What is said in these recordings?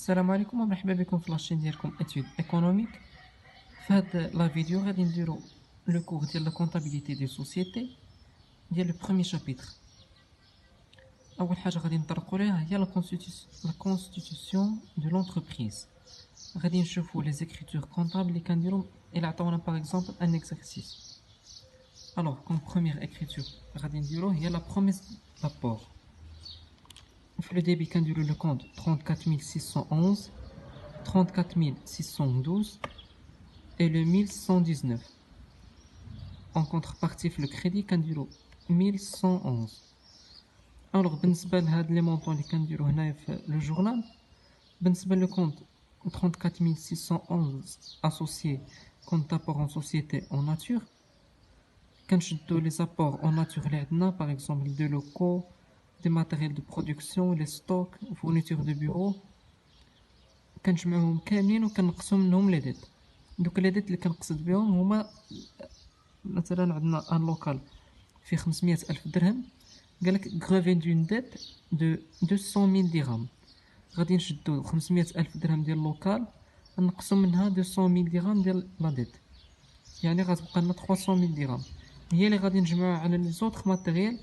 السلام عليكم ومرحبا بكم في لاشين ديالكم اتيود ايكونوميك. في هاد لا فيديو غادي نديرو لو كور ديال لا كونطابيليتي دي سوسيتي ديال لو بروميير شابيتر. اول حاجه غادي نطرقوا ليها هي لا كونستيتيوسيون دو لونتربريز. غادي نشوفوا لي زيكريتور كونطابل اللي كنديرو الى عطاونا باغ اكزومبل ان اكزرسيس. الوغ كوم بروميير اكريتور غادي نديرو هي لا بروميس دابور. في لو ديبي كنديرو لو كونت 34611 34612 et le 1119. En contrepartie, le crédit كنديرو 1111. Alors بالنسبة لهاد لي مونطون اللي كنديرو هنايا في لو جورنال، بالنسبة لو كونت 34611 associé compte apport en société en nature، كنشدو لي زابور en nature اللي عندنا par exemple de locaux، des matériels de production، les stocks، fournitures de bureau، كنجمعوهم كاملين وكنقصو منهم لي ديت. دوك لي ديت اللي كنقصد بهم هما مثلا عندنا ان لوكال فيه 500 ألف درهم، قالك غريفين دون ديت دو 200,000 درهم. غادي نشدو 500 ألف درهم ديال اللوكال نقصو منها 200,000 درهم ديال لا ديت، يعني غتبقى لنا 300,000 درهم هي اللي غادي نجمعوها على لي زوطخ ماتيريال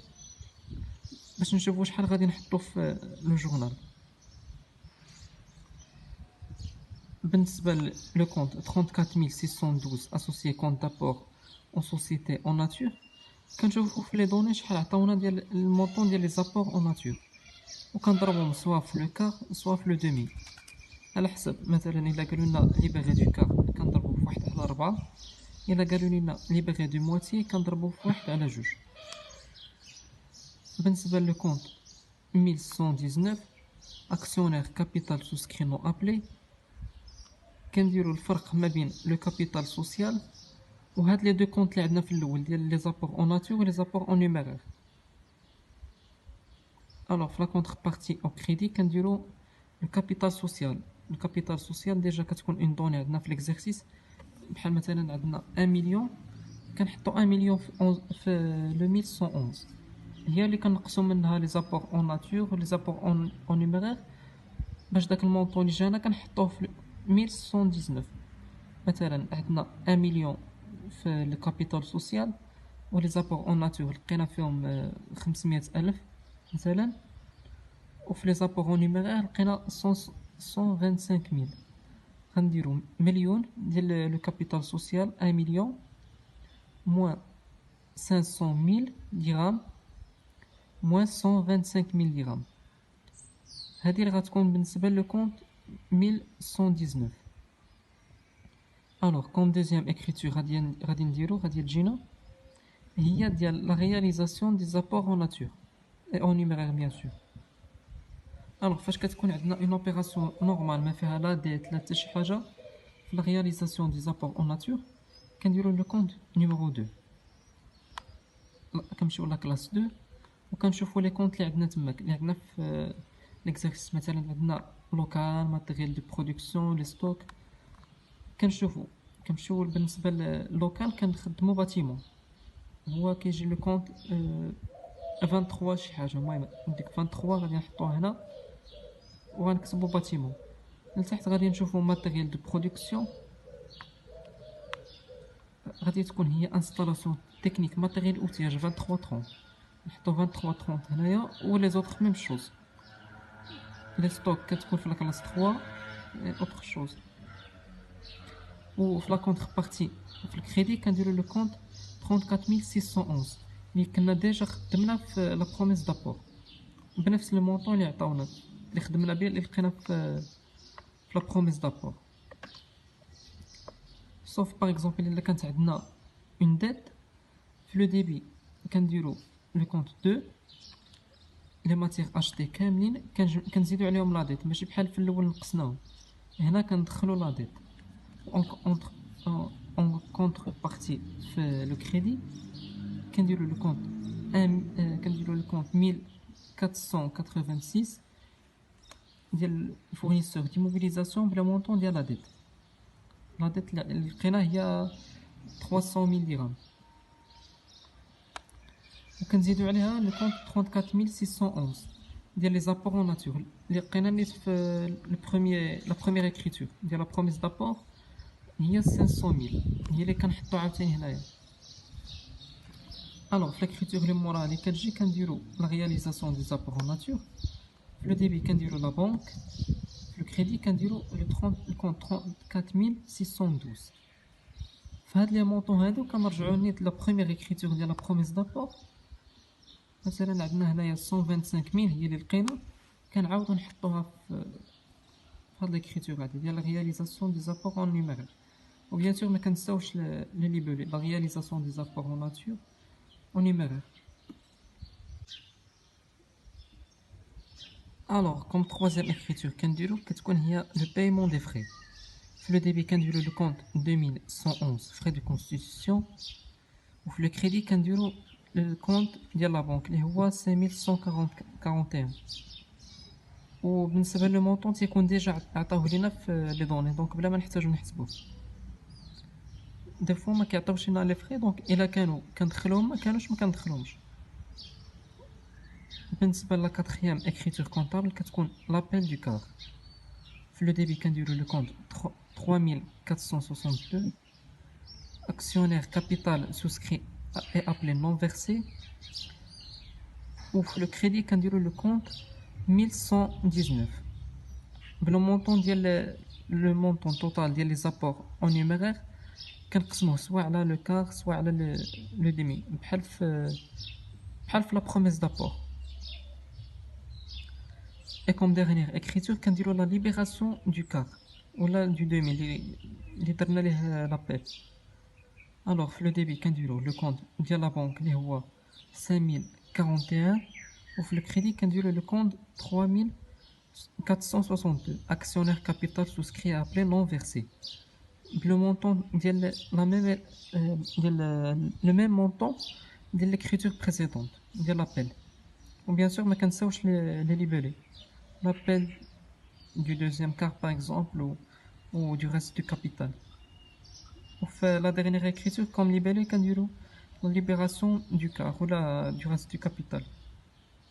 باش نشوفو شحال غادي نحطو في لو جورنال. بالنسبة لو كونت 34612 associé compte d'apport en société en nature، كنشوفو في لي دوني شحال عطاونا ديال المونطون ديال لي زابور en nature وكنضربهم سوا في لو كار سوا في لو دومي على حسب. مثلا الا قالوا لنا لي باغي دو كار كنضربو في 1/4، الا قالوا لنا لي باغي دو موتي كنضربو في 1/2. بالنسبة لو كونت 1119 actionnaire capital souscrit non appelé، كنديروا الفرق ما بين لو كابيتال سوسيال وهاد لي دو كونط اللي عندنا في الاول ديال لي زابور اون ناتور و لي زابور اون نيميرير. الوغ في لا كونتربارتي او كريدي كنديروا لو كابيتال سوسيال. لو كابيتال سوسيال ديجا كتكون اون دوني عندنا في ليكزارسيس، بحال مثلا عندنا 1 مليون كنحطوا 1 مليون في لو 1111 هي اللي كنقصوا منها لي زابور اون ناتور و لي زابور اون نيميرير باش داك المونطون اللي جانا كنحطوه في 1119. مثلا عندنا 1 مليون في الكابيتال سوسيال و لي زابور اون ناتور لقينا فيهم 500 ألف مثلا، وفي لي زابور اون نيميرير لقينا 125,000. غنديرو مليون ديال لو كابيتال سوسيال 1 مليون موان 500,000 درهم موان 125,000 درهم، هذه اللي غتكون بالنسبة لو كونت 1119. Alors, comme deuxième écriture, غادي تجينا هي ديال la réalisation des apports en nature et en numéraire bien sûr. Alors, فاش كتكون عندنا une opération normale ما فيها لا ديت لا حتى شي حاجة، في la réalisation des apports en nature كنديرو le compte numéro 2. كنمشيو لا كلاس 2 وكنشوفوا لي كونط اللي عندنا تماك اللي عندنا في ليكزارسيس. مثلا عندنا لوكال، ماتيريال دو برودكسيون، لي ستوك. كنمشيو بالنسبه للوكال كنخدمو باتيمون، هو كيجي لو كونط 23 شي حاجه. المهم ديك 23 غادي نحطوه هنا وغنكتبو باتيمون. لتحت غادي نشوفو ماتيريال دو برودكسيون، غادي تكون هي انستالاسيون تكنيك ماتيريال اوتياج 2330 نحطو 2330 هنايا. و لي زوطخ ميم شوز. لي ستوك كتكون في لاكلاس 3 اوتر شوز. و في لا كونتربارتي في الكريدي كنديرو لو كونت 34611 اللي كنا ديجا خدمنا في لا بروميس دابور بنفس لو مونطون اللي عطاونا اللي خدمنا به اللي لقينا في لا بروميس دابور. سوف باغ اكزومبل الا كانت عندنا اون ديت في لو ديبي كنديرو لو كونت 2 لي ماتير اشتي كاملين كنزيدو عليهم لا ديت، ماشي بحال في الاول نقصناهم. هنا كندخلو لا ديت. en contrepartie في لو كريدي كنديرو لو كونت كنديرو لو كونت 1486 ديال الفورنيسور ديموبيليزاسيون بلا مونطون ديال لا ديت. لا ديت اللي لقينا هي 300,000 درهم وكنزيدو عليها لو كونت 34611. ديال لي زابور اون ناتور اللي لقينا نيت في لا بروميير اكريتور ديال لا بروميس دابور هي 500000 هي اللي كنحطو عاوتاني هنايا. الوغ في لاكريتور اللي موراها اللي كتجي كنديرو لا رياليزاسيون دي زابور اون ناتور. في لو ديبي كنديرو لا بانك. في لو كريدي كنديرو لو كونت 34612. في هاد لي مونطون هادو كنرجعو نيت لا بروميير اكريتور ديال لا بروميس دابور. مثلا عندنا هنايا 125000 هي اللي لقينا كنعاودو نحطوها في هاد ليكريتور هادي ديال لا رياليزاسيون دي زابور اون نيميرير. و بيان سور ما كنساوش لي ليبولي لا رياليزاسيون دي زابور اون ناتور اون نيميرير. الوغ كوم troisième écriture كنديرو كتكون هي لو بايمون دي فري. في لو ديبي كنديرو لو كونت 2111 فري دو كونستيتيسيون. وفي لو كريدي كنديرو الكونت ديال لا بنك اللي هو 5141. وبالنسبه لو مونطون تيكون ديجا عطاوه لينا في لي دوني دونك بلا ما نحتاجو نحسبوه. دي فوا ما كيعطيوش لينا لي فري دونك الا كانوا كندخلوهم ما كانوش ما كندخلوهمش. بالنسبه لا كاتريام écriture comptable كتكون لابيل دو كار. في لو ديبي كنديرو لو كونت 3462. actionnaire capital souscrit et appelé non versé. ou في لو كريدي كنديرو لو كونت 1119. بلو مونطون ديال لو مونطون توتال ديال لي زابور اون نيميرير كنقسموه سواء على لو كار سواء على لو ديمي بحال في لا بروميس دابور. Et comme dernière écriture كنديرو لا ليبيراسيون دو كار ولا دو دومي اللي درنا ليه لابيل. الوغ في لو ديبي كنديرو لو كونت ديال لا بنك اللي هو 5041. وفي لو كريدي كنديرو لو كونت 3462 actionnaire capital souscrit à appelé non versé. Le montant ديال la même ديال le même montant ديال l'écriture précédente ديال l'appel. ou bien sûr ما كنساوش les libellés l'appel du deuxième quart par exemple ou du reste du capital. ou fait la dernière écriture comme libellé كنديرو la libération du quart ou du reste du capital.